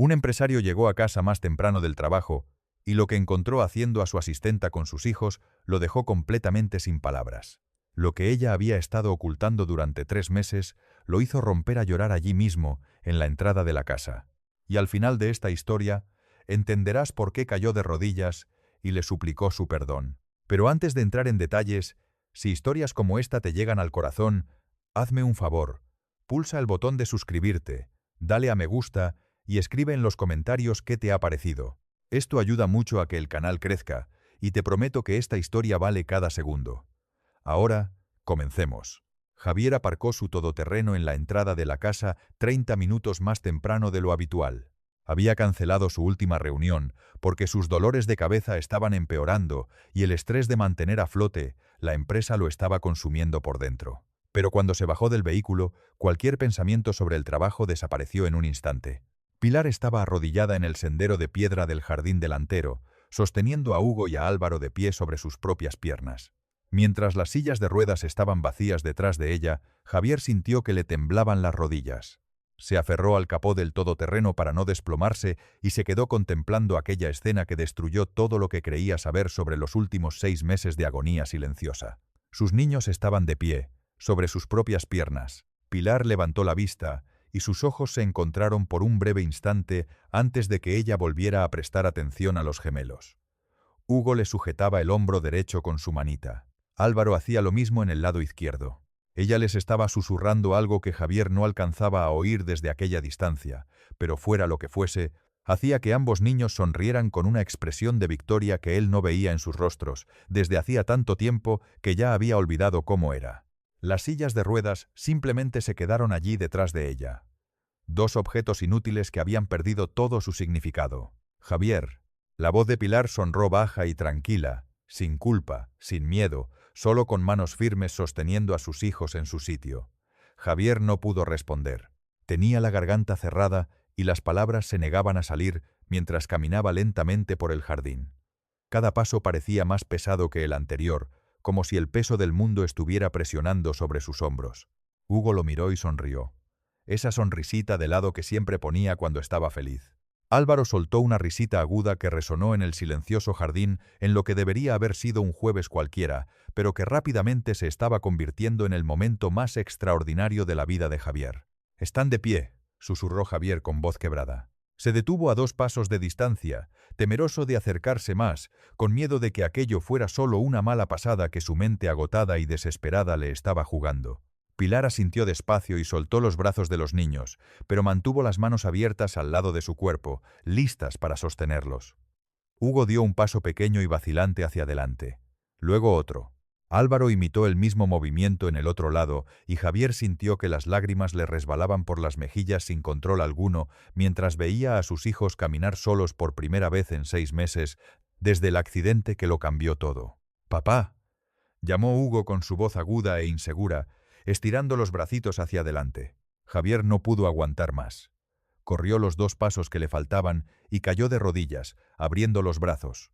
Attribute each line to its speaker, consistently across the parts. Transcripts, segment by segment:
Speaker 1: Un empresario llegó a casa más temprano del trabajo y lo que encontró haciendo a su asistenta con sus hijos lo dejó completamente sin palabras. Lo que ella había estado ocultando durante 3 meses lo hizo romper a llorar allí mismo, en la entrada de la casa. Y al final de esta historia, entenderás por qué cayó de rodillas y le suplicó su perdón. Pero antes de entrar en detalles, si historias como esta te llegan al corazón, hazme un favor, pulsa el botón de suscribirte, dale a me gusta y escribe en los comentarios qué te ha parecido. Esto ayuda mucho a que el canal crezca, y te prometo que esta historia vale cada segundo. Ahora, comencemos. Javier aparcó su todoterreno en la entrada de la casa 30 minutos más temprano de lo habitual. Había cancelado su última reunión porque sus dolores de cabeza estaban empeorando y el estrés de mantener a flote la empresa lo estaba consumiendo por dentro. Pero cuando se bajó del vehículo, cualquier pensamiento sobre el trabajo desapareció en un instante. Pilar estaba arrodillada en el sendero de piedra del jardín delantero, sosteniendo a Hugo y a Álvaro de pie sobre sus propias piernas. Mientras las sillas de ruedas estaban vacías detrás de ella, Javier sintió que le temblaban las rodillas. Se aferró al capó del todoterreno para no desplomarse y se quedó contemplando aquella escena que destruyó todo lo que creía saber sobre los últimos 6 meses de agonía silenciosa. Sus niños estaban de pie, sobre sus propias piernas. Pilar levantó la vista y sus ojos se encontraron por un breve instante antes de que ella volviera a prestar atención a los gemelos. Hugo le sujetaba el hombro derecho con su manita. Álvaro hacía lo mismo en el lado izquierdo. Ella les estaba susurrando algo que Javier no alcanzaba a oír desde aquella distancia, pero fuera lo que fuese, hacía que ambos niños sonrieran con una expresión de victoria que él no veía en sus rostros, desde hacía tanto tiempo que ya había olvidado cómo era. Las sillas de ruedas simplemente se quedaron allí detrás de ella. 2 objetos inútiles que habían perdido todo su significado. Javier. La voz de Pilar sonró baja y tranquila, sin culpa, sin miedo, solo con manos firmes sosteniendo a sus hijos en su sitio. Javier no pudo responder. Tenía la garganta cerrada y las palabras se negaban a salir mientras caminaba lentamente por el jardín. Cada paso parecía más pesado que el anterior, como si el peso del mundo estuviera presionando sobre sus hombros. Hugo lo miró y sonrió. Esa sonrisita de lado que siempre ponía cuando estaba feliz. Álvaro soltó una risita aguda que resonó en el silencioso jardín en lo que debería haber sido un jueves cualquiera, pero que rápidamente se estaba convirtiendo en el momento más extraordinario de la vida de Javier. «Están de pie», susurró Javier con voz quebrada. Se detuvo a 2 pasos de distancia, temeroso de acercarse más, con miedo de que aquello fuera solo una mala pasada que su mente agotada y desesperada le estaba jugando. Pilar asintió despacio y soltó los brazos de los niños, pero mantuvo las manos abiertas al lado de su cuerpo, listas para sostenerlos. Hugo dio un paso pequeño y vacilante hacia adelante. Luego otro. Álvaro imitó el mismo movimiento en el otro lado, y Javier sintió que las lágrimas le resbalaban por las mejillas sin control alguno, mientras veía a sus hijos caminar solos por primera vez en 6 meses, desde el accidente que lo cambió todo. «¡Papá!», llamó Hugo con su voz aguda e insegura, estirando los bracitos hacia adelante. Javier no pudo aguantar más. Corrió los 2 pasos que le faltaban y cayó de rodillas, abriendo los brazos.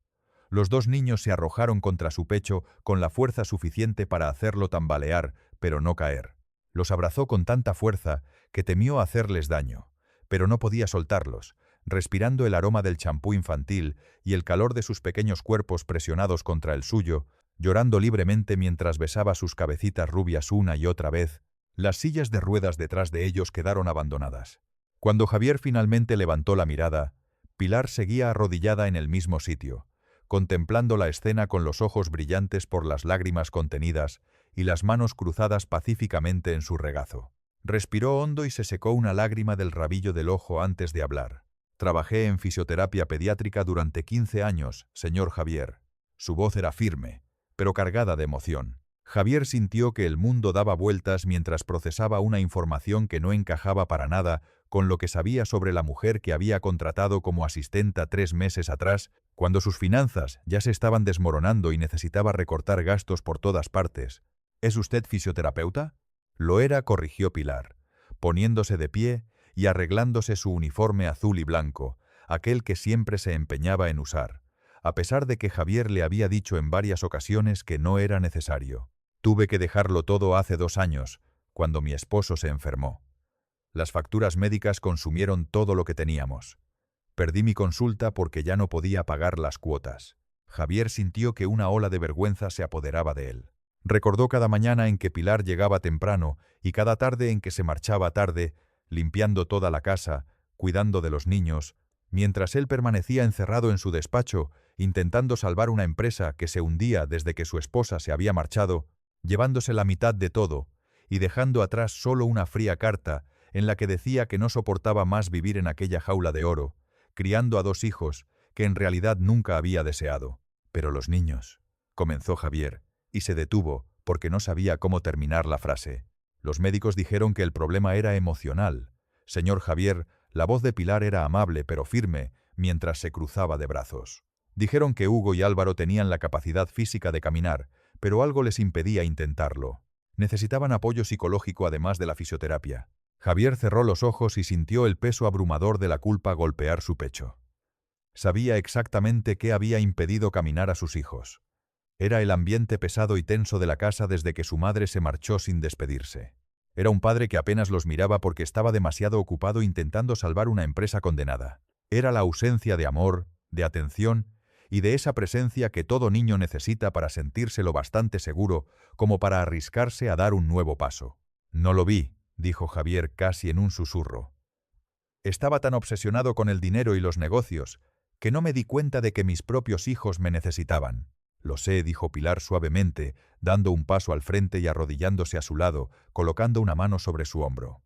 Speaker 1: Los 2 niños se arrojaron contra su pecho con la fuerza suficiente para hacerlo tambalear, pero no caer. Los abrazó con tanta fuerza que temió hacerles daño, pero no podía soltarlos, respirando el aroma del champú infantil y el calor de sus pequeños cuerpos presionados contra el suyo, llorando libremente mientras besaba sus cabecitas rubias una y otra vez. Las sillas de ruedas detrás de ellos quedaron abandonadas. Cuando Javier finalmente levantó la mirada, Pilar seguía arrodillada en el mismo sitio, contemplando la escena con los ojos brillantes por las lágrimas contenidas y las manos cruzadas pacíficamente en su regazo. Respiró hondo y se secó una lágrima del rabillo del ojo antes de hablar. «Trabajé en fisioterapia pediátrica durante 15 años, señor Javier». Su voz era firme, pero cargada de emoción. Javier sintió que el mundo daba vueltas mientras procesaba una información que no encajaba para nada con lo que sabía sobre la mujer que había contratado como asistenta 3 meses atrás, cuando sus finanzas ya se estaban desmoronando y necesitaba recortar gastos por todas partes. «¿Es usted fisioterapeuta?». «Lo era», corrigió Pilar, poniéndose de pie y arreglándose su uniforme azul y blanco, aquel que siempre se empeñaba en usar, a pesar de que Javier le había dicho en varias ocasiones que no era necesario. «Tuve que dejarlo todo hace 2 años, cuando mi esposo se enfermó. Las facturas médicas consumieron todo lo que teníamos. Perdí mi consulta porque ya no podía pagar las cuotas. Javier sintió que una ola de vergüenza se apoderaba de él. Recordó cada mañana en que Pilar llegaba temprano y cada tarde en que se marchaba tarde, limpiando toda la casa, cuidando de los niños, mientras él permanecía encerrado en su despacho, intentando salvar una empresa que se hundía desde que su esposa se había marchado, llevándose la mitad de todo y dejando atrás solo una fría carta en la que decía que no soportaba más vivir en aquella jaula de oro, criando a 2 hijos que en realidad nunca había deseado. Pero los niños, comenzó Javier, y se detuvo porque no sabía cómo terminar la frase. Los médicos dijeron que el problema era emocional. Señor Javier, la voz de Pilar era amable pero firme mientras se cruzaba de brazos. Dijeron que Hugo y Álvaro tenían la capacidad física de caminar, pero algo les impedía intentarlo. Necesitaban apoyo psicológico además de la fisioterapia. Javier cerró los ojos y sintió el peso abrumador de la culpa golpear su pecho. Sabía exactamente qué había impedido caminar a sus hijos. Era el ambiente pesado y tenso de la casa desde que su madre se marchó sin despedirse. Era un padre que apenas los miraba porque estaba demasiado ocupado intentando salvar una empresa condenada. Era la ausencia de amor, de atención y de esa presencia que todo niño necesita para sentirse lo bastante seguro como para arriscarse a dar un nuevo paso. No lo vi, dijo Javier casi en un susurro. Estaba tan obsesionado con el dinero y los negocios que no me di cuenta de que mis propios hijos me necesitaban. Lo sé, dijo Pilar suavemente, dando un paso al frente y arrodillándose a su lado, colocando una mano sobre su hombro.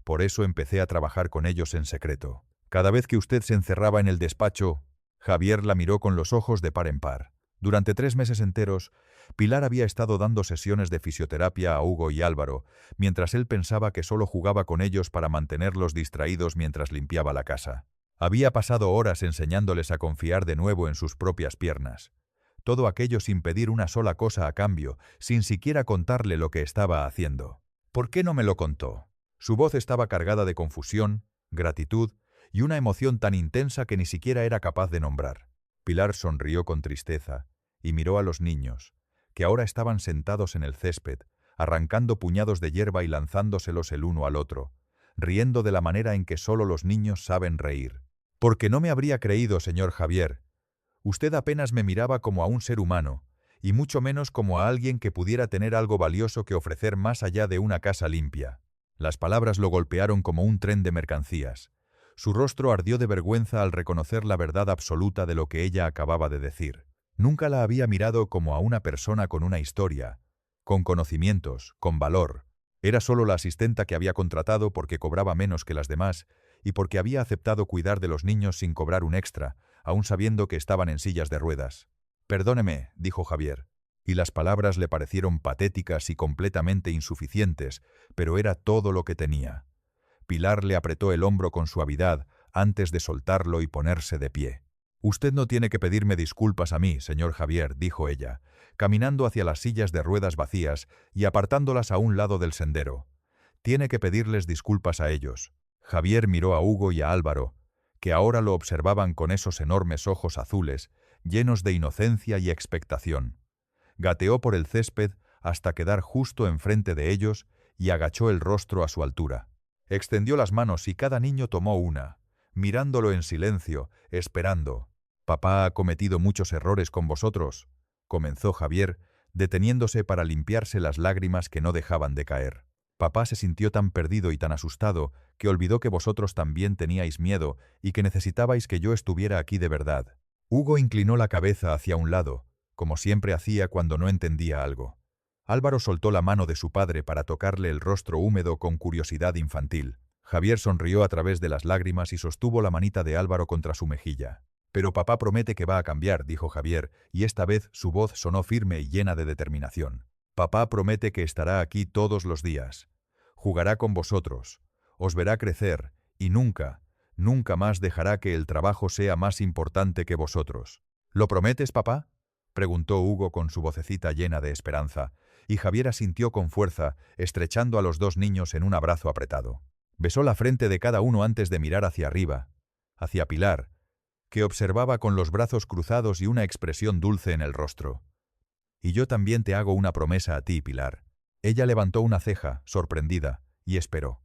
Speaker 1: Por eso empecé a trabajar con ellos en secreto. Cada vez que usted se encerraba en el despacho, Javier la miró con los ojos de par en par. Durante 3 meses enteros, Pilar había estado dando sesiones de fisioterapia a Hugo y Álvaro, mientras él pensaba que solo jugaba con ellos para mantenerlos distraídos mientras limpiaba la casa. Había pasado horas enseñándoles a confiar de nuevo en sus propias piernas. Todo aquello sin pedir una sola cosa a cambio, sin siquiera contarle lo que estaba haciendo. ¿Por qué no me lo contó? Su voz estaba cargada de confusión, gratitud y una emoción tan intensa que ni siquiera era capaz de nombrar. Pilar sonrió con tristeza y miró a los niños, que ahora estaban sentados en el césped, arrancando puñados de hierba y lanzándoselos el uno al otro, riendo de la manera en que solo los niños saben reír. Porque no me habría creído, señor Javier. Usted apenas me miraba como a un ser humano, y mucho menos como a alguien que pudiera tener algo valioso que ofrecer más allá de una casa limpia. Las palabras lo golpearon como un tren de mercancías. Su rostro ardió de vergüenza al reconocer la verdad absoluta de lo que ella acababa de decir. Nunca la había mirado como a una persona con una historia, con conocimientos, con valor. Era solo la asistenta que había contratado porque cobraba menos que las demás y porque había aceptado cuidar de los niños sin cobrar un extra, aún sabiendo que estaban en sillas de ruedas. «Perdóneme», dijo Javier, y las palabras le parecieron patéticas y completamente insuficientes, pero era todo lo que tenía. Pilar le apretó el hombro con suavidad antes de soltarlo y ponerse de pie. «Usted no tiene que pedirme disculpas a mí, señor Javier», dijo ella, caminando hacia las sillas de ruedas vacías y apartándolas a un lado del sendero. «Tiene que pedirles disculpas a ellos». Javier miró a Hugo y a Álvaro, que ahora lo observaban con esos enormes ojos azules, llenos de inocencia y expectación. Gateó por el césped hasta quedar justo enfrente de ellos y agachó el rostro a su altura. Extendió las manos y cada niño tomó una, mirándolo en silencio, esperando. «Papá ha cometido muchos errores con vosotros», comenzó Javier, deteniéndose para limpiarse las lágrimas que no dejaban de caer. «Papá se sintió tan perdido y tan asustado que olvidó que vosotros también teníais miedo y que necesitabais que yo estuviera aquí de verdad». Hugo inclinó la cabeza hacia un lado, como siempre hacía cuando no entendía algo. Álvaro soltó la mano de su padre para tocarle el rostro húmedo con curiosidad infantil. Javier sonrió a través de las lágrimas y sostuvo la manita de Álvaro contra su mejilla. «Pero papá promete que va a cambiar», dijo Javier, y esta vez su voz sonó firme y llena de determinación. «Papá promete que estará aquí todos los días. Jugará con vosotros, os verá crecer y nunca, nunca más dejará que el trabajo sea más importante que vosotros». «¿Lo prometes, papá?», preguntó Hugo con su vocecita llena de esperanza, y Javier asintió con fuerza, estrechando a los 2 niños en un abrazo apretado. Besó la frente de cada uno antes de mirar hacia arriba, hacia Pilar, que observaba con los brazos cruzados y una expresión dulce en el rostro. «Y yo también te hago una promesa a ti, Pilar». Ella levantó una ceja, sorprendida, y esperó.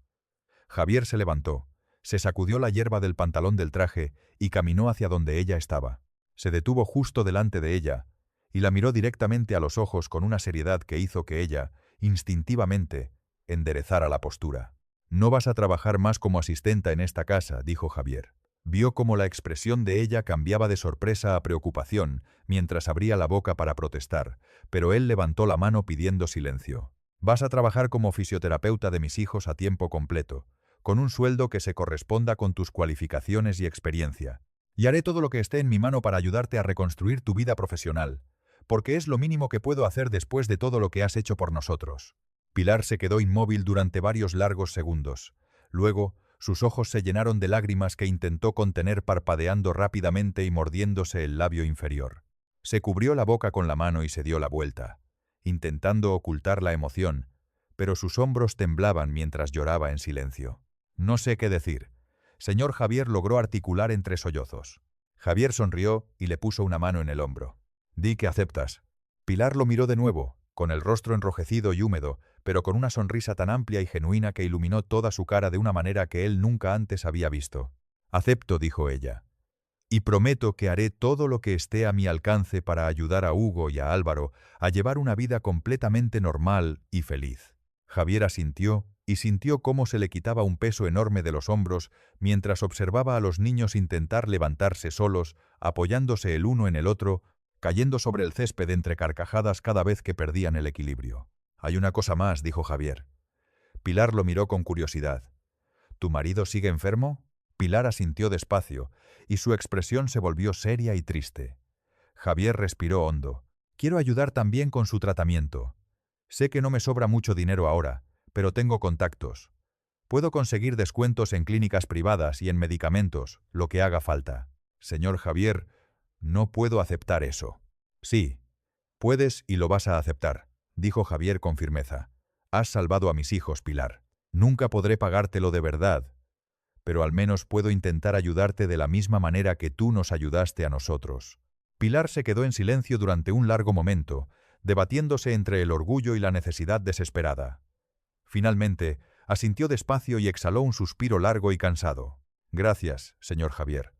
Speaker 1: Javier se levantó, Se sacudió la hierba del pantalón del traje y caminó hacia donde ella estaba. Se detuvo justo delante de ella y la miró directamente a los ojos con una seriedad que hizo que ella, instintivamente, enderezara la postura. «No vas a trabajar más como asistenta en esta casa», dijo Javier. Vio cómo la expresión de ella cambiaba de sorpresa a preocupación mientras abría la boca para protestar, pero él levantó la mano pidiendo silencio. «Vas a trabajar como fisioterapeuta de mis hijos a tiempo completo, con un sueldo que se corresponda con tus cualificaciones y experiencia. Y haré todo lo que esté en mi mano para ayudarte a reconstruir tu vida profesional, porque es lo mínimo que puedo hacer después de todo lo que has hecho por nosotros». Pilar se quedó inmóvil durante varios largos segundos. Luego, sus ojos se llenaron de lágrimas que intentó contener parpadeando rápidamente y mordiéndose el labio inferior. Se cubrió la boca con la mano y se dio la vuelta, intentando ocultar la emoción, pero sus hombros temblaban mientras lloraba en silencio. «No sé qué decir». Señor Javier logró articular entre sollozos. Javier sonrió y le puso una mano en el hombro. «Di que aceptas». Pilar lo miró de nuevo, con el rostro enrojecido y húmedo, pero con una sonrisa tan amplia y genuina que iluminó toda su cara de una manera que él nunca antes había visto. «Acepto», dijo ella. «Y prometo que haré todo lo que esté a mi alcance para ayudar a Hugo y a Álvaro a llevar una vida completamente normal y feliz». Javier asintió y sintió cómo se le quitaba un peso enorme de los hombros mientras observaba a los niños intentar levantarse solos, apoyándose el uno en el otro, cayendo sobre el césped entre carcajadas cada vez que perdían el equilibrio. «Hay una cosa más», dijo Javier. Pilar lo miró con curiosidad. «¿Tu marido sigue enfermo?» Pilar asintió despacio, y su expresión se volvió seria y triste. Javier respiró hondo. «Quiero ayudar también con su tratamiento. Sé que no me sobra mucho dinero ahora, pero tengo contactos. Puedo conseguir descuentos en clínicas privadas y en medicamentos, lo que haga falta». «Señor Javier, no puedo aceptar eso». «Sí, puedes y lo vas a aceptar», dijo Javier con firmeza. «Has salvado a mis hijos, Pilar. Nunca podré pagártelo de verdad, pero al menos puedo intentar ayudarte de la misma manera que tú nos ayudaste a nosotros». Pilar se quedó en silencio durante un largo momento, debatiéndose entre el orgullo y la necesidad desesperada. Finalmente, asintió despacio y exhaló un suspiro largo y cansado. «Gracias, señor Javier.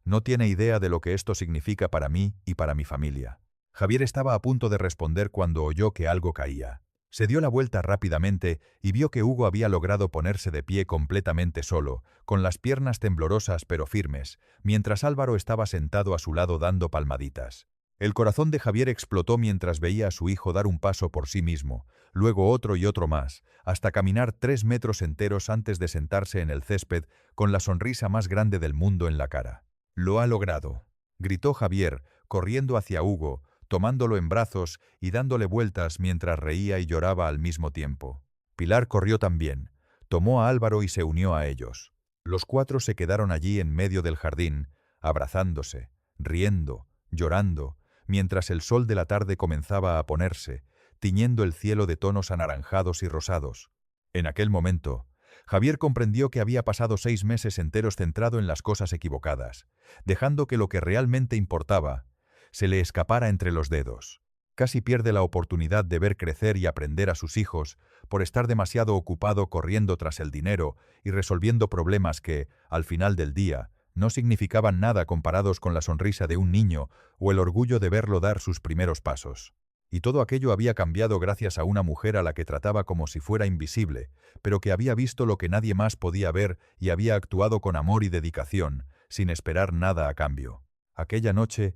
Speaker 1: No tiene idea de lo que esto significa para mí y para mi familia». Javier estaba a punto de responder cuando oyó que algo caía. Se dio la vuelta rápidamente y vio que Hugo había logrado ponerse de pie completamente solo, con las piernas temblorosas pero firmes, mientras Álvaro estaba sentado a su lado dando palmaditas. El corazón de Javier explotó mientras veía a su hijo dar un paso por sí mismo, luego otro y otro más, hasta caminar 3 metros enteros antes de sentarse en el césped con la sonrisa más grande del mundo en la cara. «Lo ha logrado», gritó Javier, corriendo hacia Hugo, tomándolo en brazos y dándole vueltas mientras reía y lloraba al mismo tiempo. Pilar corrió también, tomó a Álvaro y se unió a ellos. Los 4 se quedaron allí en medio del jardín, abrazándose, riendo, llorando, mientras el sol de la tarde comenzaba a ponerse, tiñendo el cielo de tonos anaranjados y rosados. En aquel momento, Javier comprendió que había pasado 6 meses enteros centrado en las cosas equivocadas, dejando que lo que realmente importaba se le escapara entre los dedos. Casi pierde la oportunidad de ver crecer y aprender a sus hijos por estar demasiado ocupado corriendo tras el dinero y resolviendo problemas que, al final del día, no significaban nada comparados con la sonrisa de un niño o el orgullo de verlo dar sus primeros pasos. Y todo aquello había cambiado gracias a una mujer a la que trataba como si fuera invisible, pero que había visto lo que nadie más podía ver y había actuado con amor y dedicación, sin esperar nada a cambio. Aquella noche,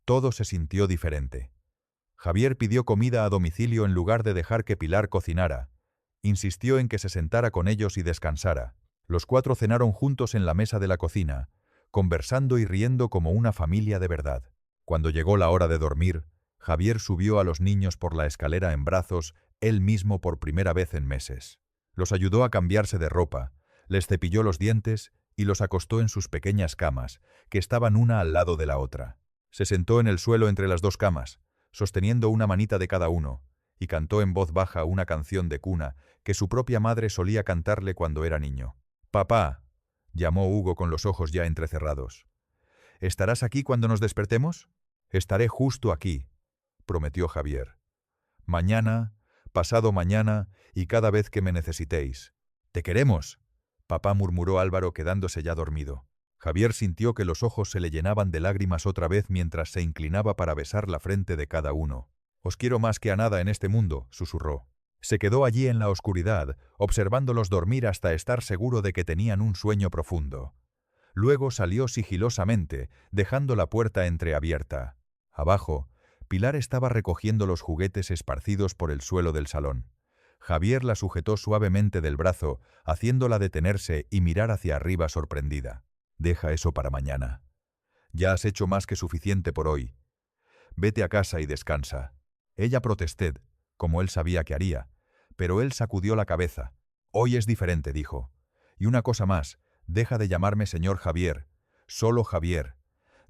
Speaker 1: todo se sintió diferente. Javier pidió comida a domicilio en lugar de dejar que Pilar cocinara. Insistió en que se sentara con ellos y descansara. Los 4 cenaron juntos en la mesa de la cocina, conversando y riendo como una familia de verdad. Cuando llegó la hora de dormir, Javier subió a los niños por la escalera en brazos, él mismo por primera vez en meses. Los ayudó a cambiarse de ropa, les cepilló los dientes y los acostó en sus pequeñas camas, que estaban una al lado de la otra. Se sentó en el suelo entre las 2 camas, sosteniendo una manita de cada uno, y cantó en voz baja una canción de cuna que su propia madre solía cantarle cuando era niño. «Papá», llamó Hugo con los ojos ya entrecerrados. «¿Estarás aquí cuando nos despertemos?» «Estaré justo aquí», prometió Javier. «Mañana, pasado mañana y cada vez que me necesitéis. Te queremos». Papá, murmuró Álvaro quedándose ya dormido. Javier sintió que los ojos se le llenaban de lágrimas otra vez mientras se inclinaba para besar la frente de cada uno. Os quiero más que a nada en este mundo, susurró. Se quedó allí en la oscuridad, observándolos dormir hasta estar seguro de que tenían un sueño profundo. Luego salió sigilosamente, dejando la puerta entreabierta. Abajo, Pilar estaba recogiendo los juguetes esparcidos por el suelo del salón. Javier la sujetó suavemente del brazo, haciéndola detenerse y mirar hacia arriba sorprendida. Deja eso para mañana. Ya has hecho más que suficiente por hoy. Vete a casa y descansa. Ella protestó, como él sabía que haría, pero él sacudió la cabeza. Hoy es diferente, dijo. Y una cosa más, deja de llamarme señor Javier, solo Javier.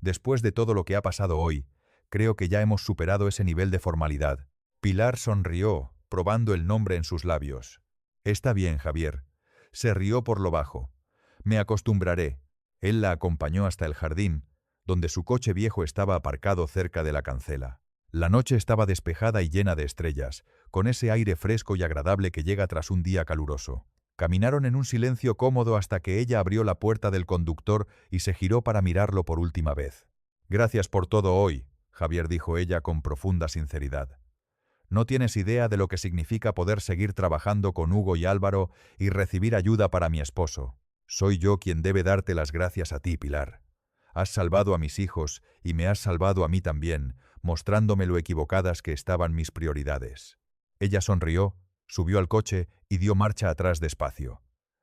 Speaker 1: Después de todo lo que ha pasado hoy, creo que ya hemos superado ese nivel de formalidad. Pilar sonrió, probando el nombre en sus labios. Está bien, Javier. Se rió por lo bajo. Me acostumbraré. Él la acompañó hasta el jardín, donde su coche viejo estaba aparcado cerca de la cancela. La noche estaba despejada y llena de estrellas, con ese aire fresco y agradable que llega tras un día caluroso. Caminaron en un silencio cómodo hasta que ella abrió la puerta del conductor y se giró para mirarlo por última vez. Gracias por todo hoy, Javier, dijo ella con profunda sinceridad. No tienes idea de lo que significa poder seguir trabajando con Hugo y Álvaro y recibir ayuda para mi esposo. Soy yo quien debe darte las gracias a ti, Pilar. Has salvado a mis hijos y me has salvado a mí también, mostrándome lo equivocadas que estaban mis prioridades. Ella sonrió, subió al coche y dio marcha atrás despacio.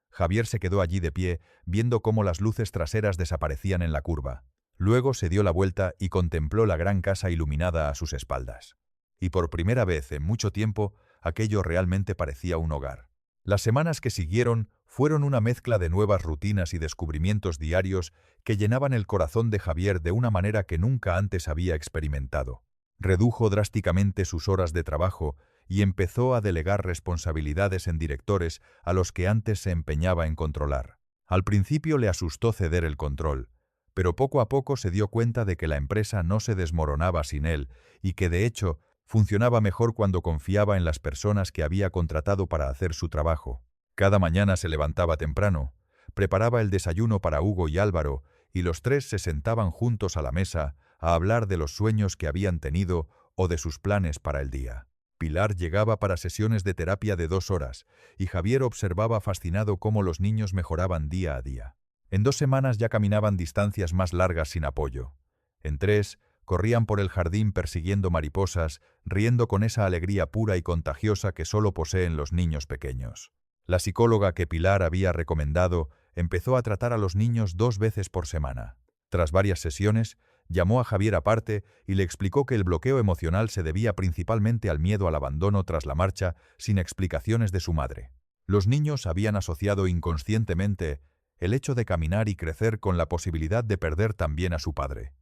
Speaker 1: Javier se quedó allí de pie, viendo cómo las luces traseras desaparecían en la curva. Luego se dio la vuelta y contempló la gran casa iluminada a sus espaldas. Y por primera vez en mucho tiempo, aquello realmente parecía un hogar. Las semanas que siguieron fueron una mezcla de nuevas rutinas y descubrimientos diarios que llenaban el corazón de Javier de una manera que nunca antes había experimentado. Redujo drásticamente sus horas de trabajo y empezó a delegar responsabilidades en directores a los que antes se empeñaba en controlar. Al principio le asustó ceder el control, pero poco a poco se dio cuenta de que la empresa no se desmoronaba sin él y que, de hecho, funcionaba mejor cuando confiaba en las personas que había contratado para hacer su trabajo. Cada mañana se levantaba temprano, preparaba el desayuno para Hugo y Álvaro, y los tres se sentaban juntos a la mesa a hablar de los sueños que habían tenido o de sus planes para el día. Pilar llegaba para sesiones de terapia de 2 horas, y Javier observaba fascinado cómo los niños mejoraban día a día. En 2 semanas ya caminaban distancias más largas sin apoyo. En 3, corrían por el jardín persiguiendo mariposas, riendo con esa alegría pura y contagiosa que solo poseen los niños pequeños. La psicóloga que Pilar había recomendado empezó a tratar a los niños 2 veces por semana. Tras varias sesiones, llamó a Javier aparte y le explicó que el bloqueo emocional se debía principalmente al miedo al abandono tras la marcha sin explicaciones de su madre. Los niños habían asociado inconscientemente el hecho de caminar y crecer con la posibilidad de perder también a su padre.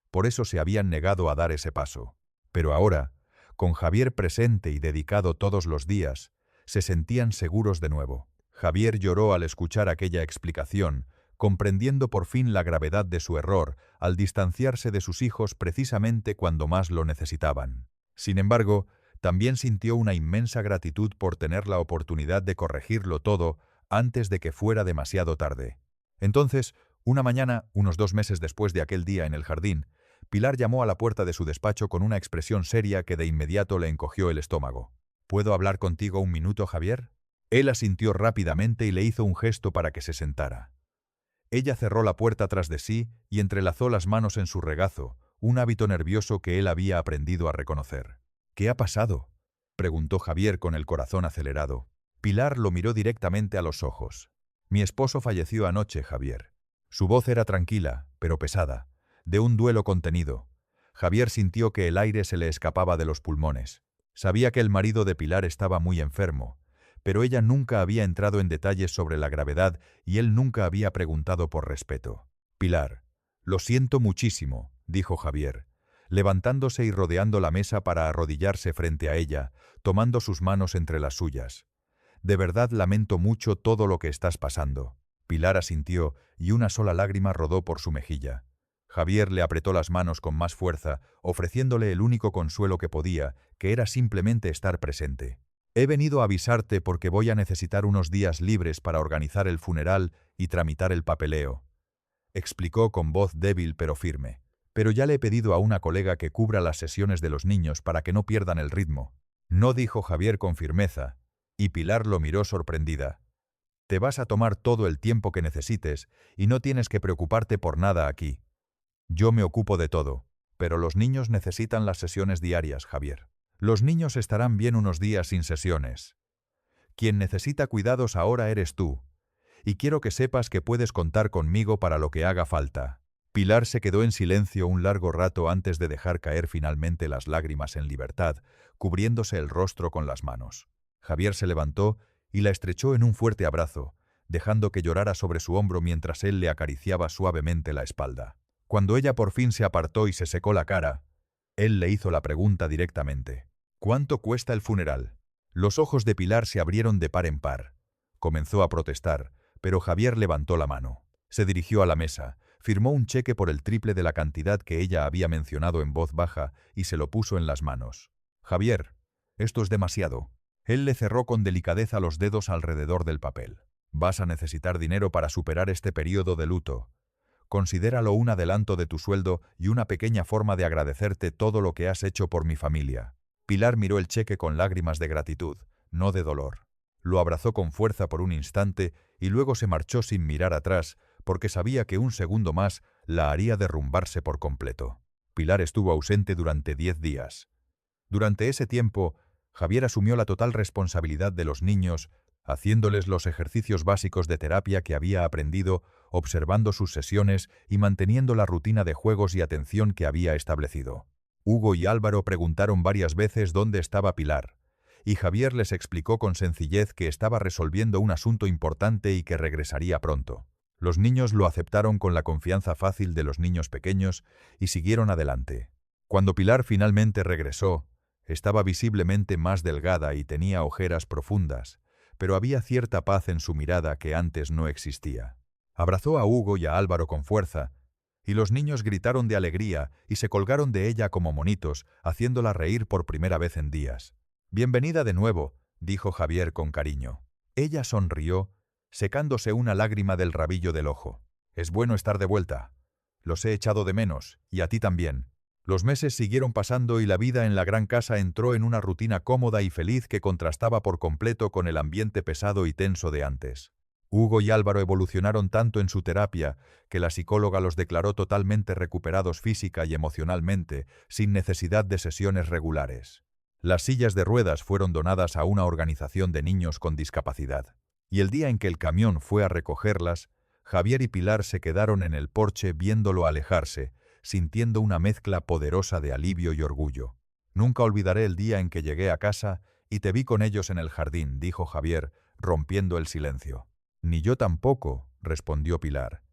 Speaker 1: Por eso se habían negado a dar ese paso. Pero ahora, con Javier presente y dedicado todos los días, se sentían seguros de nuevo. Javier lloró al escuchar aquella explicación, comprendiendo por fin la gravedad de su error al distanciarse de sus hijos precisamente cuando más lo necesitaban. Sin embargo, también sintió una inmensa gratitud por tener la oportunidad de corregirlo todo antes de que fuera demasiado tarde. Entonces, una mañana, unos 2 meses después de aquel día en el jardín, Pilar llamó a la puerta de su despacho con una expresión seria que de inmediato le encogió el estómago. ¿Puedo hablar contigo un minuto, Javier? Él asintió rápidamente y le hizo un gesto para que se sentara. Ella cerró la puerta tras de sí y entrelazó las manos en su regazo, un hábito nervioso que él había aprendido a reconocer. ¿Qué ha pasado?, preguntó Javier con el corazón acelerado. Pilar lo miró directamente a los ojos. Mi esposo falleció anoche, Javier. Su voz era tranquila, pero pesada, de un duelo contenido. Javier sintió que el aire se le escapaba de los pulmones. Sabía que el marido de Pilar estaba muy enfermo, pero ella nunca había entrado en detalles sobre la gravedad y él nunca había preguntado por respeto. Pilar, lo siento muchísimo, dijo Javier, levantándose y rodeando la mesa para arrodillarse frente a ella, tomando sus manos entre las suyas. De verdad lamento mucho todo lo que estás pasando. Pilar asintió y una sola lágrima rodó por su mejilla. Javier le apretó las manos con más fuerza, ofreciéndole el único consuelo que podía, que era simplemente estar presente. He venido a avisarte porque voy a necesitar unos días libres para organizar el funeral y tramitar el papeleo, explicó con voz débil pero firme. Pero ya le he pedido a una colega que cubra las sesiones de los niños para que no pierdan el ritmo. No, dijo Javier con firmeza, y Pilar lo miró sorprendida. Te vas a tomar todo el tiempo que necesites y no tienes que preocuparte por nada aquí. Yo me ocupo de todo, pero los niños necesitan las sesiones diarias, Javier. Los niños estarán bien unos días sin sesiones. Quien necesita cuidados ahora eres tú, y quiero que sepas que puedes contar conmigo para lo que haga falta. Pilar se quedó en silencio un largo rato antes de dejar caer finalmente las lágrimas en libertad, cubriéndose el rostro con las manos. Javier se levantó y la estrechó en un fuerte abrazo, dejando que llorara sobre su hombro mientras él le acariciaba suavemente la espalda. Cuando ella por fin se apartó y se secó la cara, él le hizo la pregunta directamente. ¿Cuánto cuesta el funeral? Los ojos de Pilar se abrieron de par en par. Comenzó a protestar, pero Javier levantó la mano. Se dirigió a la mesa, firmó un cheque por el triple de la cantidad que ella había mencionado en voz baja y se lo puso en las manos. Javier, esto es demasiado. Él le cerró con delicadeza los dedos alrededor del papel. Vas a necesitar dinero para superar este periodo de luto. Considéralo un adelanto de tu sueldo y una pequeña forma de agradecerte todo lo que has hecho por mi familia. Pilar miró el cheque con lágrimas de gratitud, no de dolor. Lo abrazó con fuerza por un instante y luego se marchó sin mirar atrás, porque sabía que un segundo más la haría derrumbarse por completo. Pilar estuvo ausente durante 10 días. Durante ese tiempo, Javier asumió la total responsabilidad de los niños, haciéndoles los ejercicios básicos de terapia que había aprendido, observando sus sesiones y manteniendo la rutina de juegos y atención que había establecido. Hugo y Álvaro preguntaron varias veces dónde estaba Pilar, y Javier les explicó con sencillez que estaba resolviendo un asunto importante y que regresaría pronto. Los niños lo aceptaron con la confianza fácil de los niños pequeños y siguieron adelante. Cuando Pilar finalmente regresó, estaba visiblemente más delgada y tenía ojeras profundas, pero había cierta paz en su mirada que antes no existía. Abrazó a Hugo y a Álvaro con fuerza, y los niños gritaron de alegría y se colgaron de ella como monitos, haciéndola reír por primera vez en días. «Bienvenida de nuevo», dijo Javier con cariño. Ella sonrió, secándose una lágrima del rabillo del ojo. «Es bueno estar de vuelta. Los he echado de menos, y a ti también». Los meses siguieron pasando y la vida en la gran casa entró en una rutina cómoda y feliz que contrastaba por completo con el ambiente pesado y tenso de antes. Hugo y Álvaro evolucionaron tanto en su terapia que la psicóloga los declaró totalmente recuperados física y emocionalmente, sin necesidad de sesiones regulares. Las sillas de ruedas fueron donadas a una organización de niños con discapacidad. Y el día en que el camión fue a recogerlas, Javier y Pilar se quedaron en el porche viéndolo alejarse, sintiendo una mezcla poderosa de alivio y orgullo. «Nunca olvidaré el día en que llegué a casa y te vi con ellos en el jardín», dijo Javier, rompiendo el silencio. «Ni yo tampoco», respondió Pilar.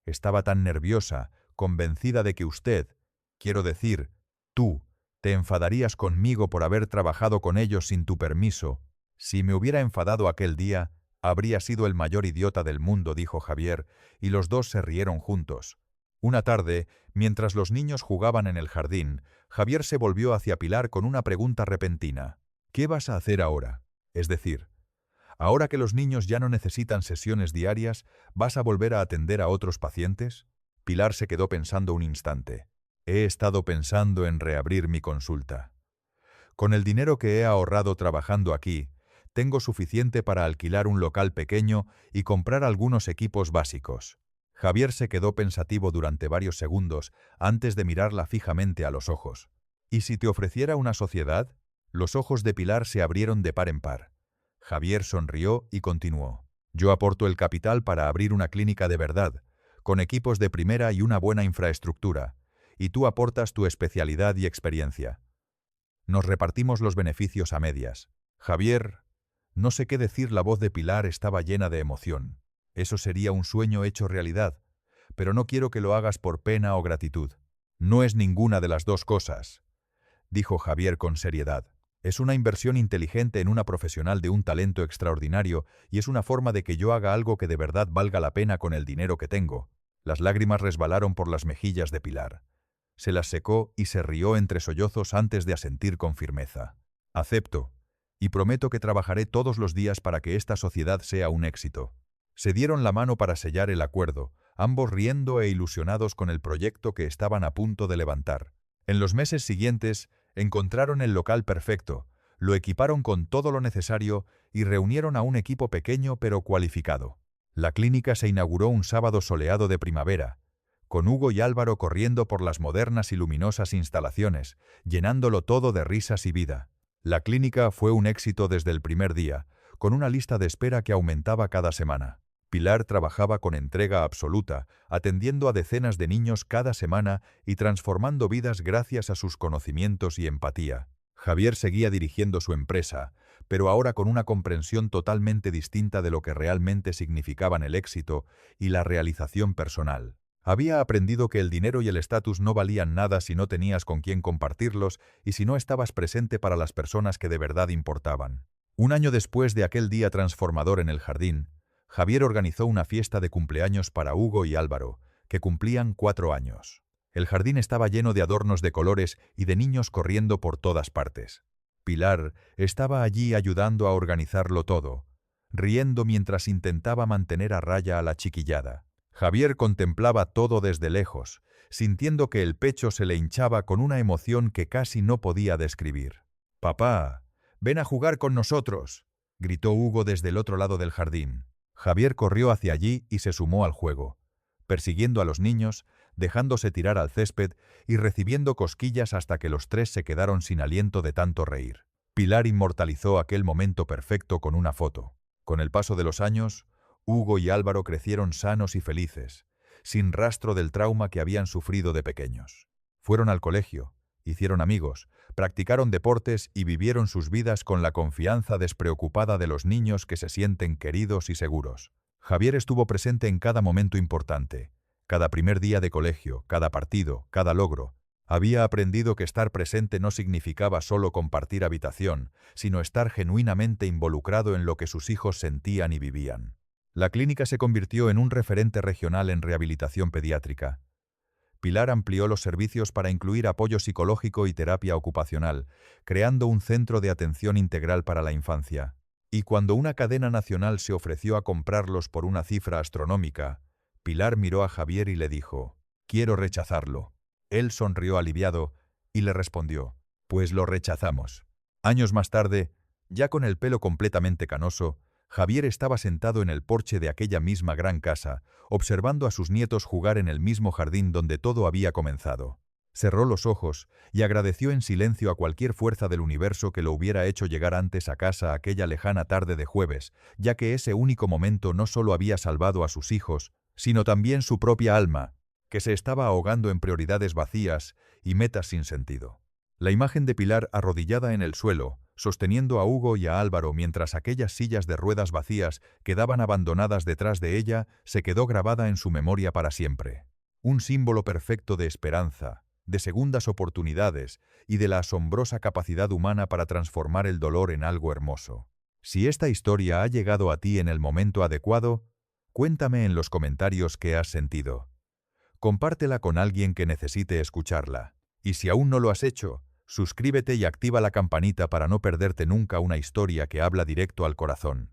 Speaker 1: «Estaba tan nerviosa, convencida de que usted, quiero decir, tú, te enfadarías conmigo por haber trabajado con ellos sin tu permiso. Si me hubiera enfadado aquel día, habría sido el mayor idiota del mundo», dijo Javier, y los dos se rieron juntos. Una tarde, mientras los niños jugaban en el jardín, Javier se volvió hacia Pilar con una pregunta repentina. «¿Qué vas a hacer ahora? Es decir, ahora que los niños ya no necesitan sesiones diarias, ¿vas a volver a atender a otros pacientes?» Pilar se quedó pensando un instante. «He estado pensando en reabrir mi consulta. Con el dinero que he ahorrado trabajando aquí, tengo suficiente para alquilar un local pequeño y comprar algunos equipos básicos». Javier se quedó pensativo durante varios segundos antes de mirarla fijamente a los ojos. «¿Y si te ofreciera una sociedad?» Los ojos de Pilar se abrieron de par en par. Javier sonrió y continuó. «Yo aporto el capital para abrir una clínica de verdad, con equipos de primera y una buena infraestructura, y tú aportas tu especialidad y experiencia. Nos repartimos los beneficios a medias». «Javier», no sé qué decir, la voz de Pilar estaba llena de emoción. «Eso sería un sueño hecho realidad, pero no quiero que lo hagas por pena o gratitud». «No es ninguna de las dos cosas», dijo Javier con seriedad. «Es una inversión inteligente en una profesional de un talento extraordinario y es una forma de que yo haga algo que de verdad valga la pena con el dinero que tengo». Las lágrimas resbalaron por las mejillas de Pilar. Se las secó y se rió entre sollozos antes de asentir con firmeza. «Acepto. y prometo que trabajaré todos los días para que esta sociedad sea un éxito. Se dieron la mano para sellar el acuerdo, ambos riendo e ilusionados con el proyecto que estaban a punto de levantar. En los meses siguientes, encontraron el local perfecto, lo equiparon con todo lo necesario y reunieron a un equipo pequeño pero cualificado. La clínica se inauguró un sábado soleado de primavera, con Hugo y Álvaro corriendo por las modernas y luminosas instalaciones, llenándolo todo de risas y vida. La clínica fue un éxito desde el primer día, con una lista de espera que aumentaba cada semana. Pilar trabajaba con entrega absoluta, atendiendo a decenas de niños cada semana y transformando vidas gracias a sus conocimientos y empatía. Javier seguía dirigiendo su empresa, pero ahora con una comprensión totalmente distinta de lo que realmente significaban el éxito y la realización personal. Había aprendido que el dinero y el estatus no valían nada si no tenías con quién compartirlos y si no estabas presente para las personas que de verdad importaban. Un año después de aquel día transformador en el jardín, Javier organizó una fiesta de cumpleaños para Hugo y Álvaro, que cumplían 4 años. El jardín estaba lleno de adornos de colores y de niños corriendo por todas partes. Pilar estaba allí ayudando a organizarlo todo, riendo mientras intentaba mantener a raya a la chiquillada. Javier contemplaba todo desde lejos, sintiendo que el pecho se le hinchaba con una emoción que casi no podía describir. «Papá, ven a jugar con nosotros», gritó Hugo desde el otro lado del jardín. Javier corrió hacia allí y se sumó al juego, persiguiendo a los niños, dejándose tirar al césped y recibiendo cosquillas hasta que los tres se quedaron sin aliento de tanto reír. Pilar inmortalizó aquel momento perfecto con una foto. Con el paso de los años, Hugo y Álvaro crecieron sanos y felices, sin rastro del trauma que habían sufrido de pequeños. Fueron al colegio, hicieron amigos, practicaron deportes y vivieron sus vidas con la confianza despreocupada de los niños que se sienten queridos y seguros. Javier estuvo presente en cada momento importante, cada primer día de colegio, cada partido, cada logro. Había aprendido que estar presente no significaba solo compartir habitación, sino estar genuinamente involucrado en lo que sus hijos sentían y vivían. La clínica se convirtió en un referente regional en rehabilitación pediátrica. Pilar amplió los servicios para incluir apoyo psicológico y terapia ocupacional, creando un centro de atención integral para la infancia. Y cuando una cadena nacional se ofreció a comprarlos por una cifra astronómica, Pilar miró a Javier y le dijo: «Quiero rechazarlo». Él sonrió aliviado y le respondió: «Pues lo rechazamos». Años más tarde, ya con el pelo completamente canoso, Javier estaba sentado en el porche de aquella misma gran casa, observando a sus nietos jugar en el mismo jardín donde todo había comenzado. Cerró los ojos y agradeció en silencio a cualquier fuerza del universo que lo hubiera hecho llegar antes a casa aquella lejana tarde de jueves, ya que ese único momento no solo había salvado a sus hijos, sino también su propia alma, que se estaba ahogando en prioridades vacías y metas sin sentido. La imagen de Pilar arrodillada en el suelo, sosteniendo a Hugo y a Álvaro mientras aquellas sillas de ruedas vacías quedaban abandonadas detrás de ella, se quedó grabada en su memoria para siempre. Un símbolo perfecto de esperanza, de segundas oportunidades y de la asombrosa capacidad humana para transformar el dolor en algo hermoso. Si esta historia ha llegado a ti en el momento adecuado, cuéntame en los comentarios qué has sentido. Compártela con alguien que necesite escucharla. Y si aún no lo has hecho, suscríbete y activa la campanita para no perderte nunca una historia que habla directo al corazón.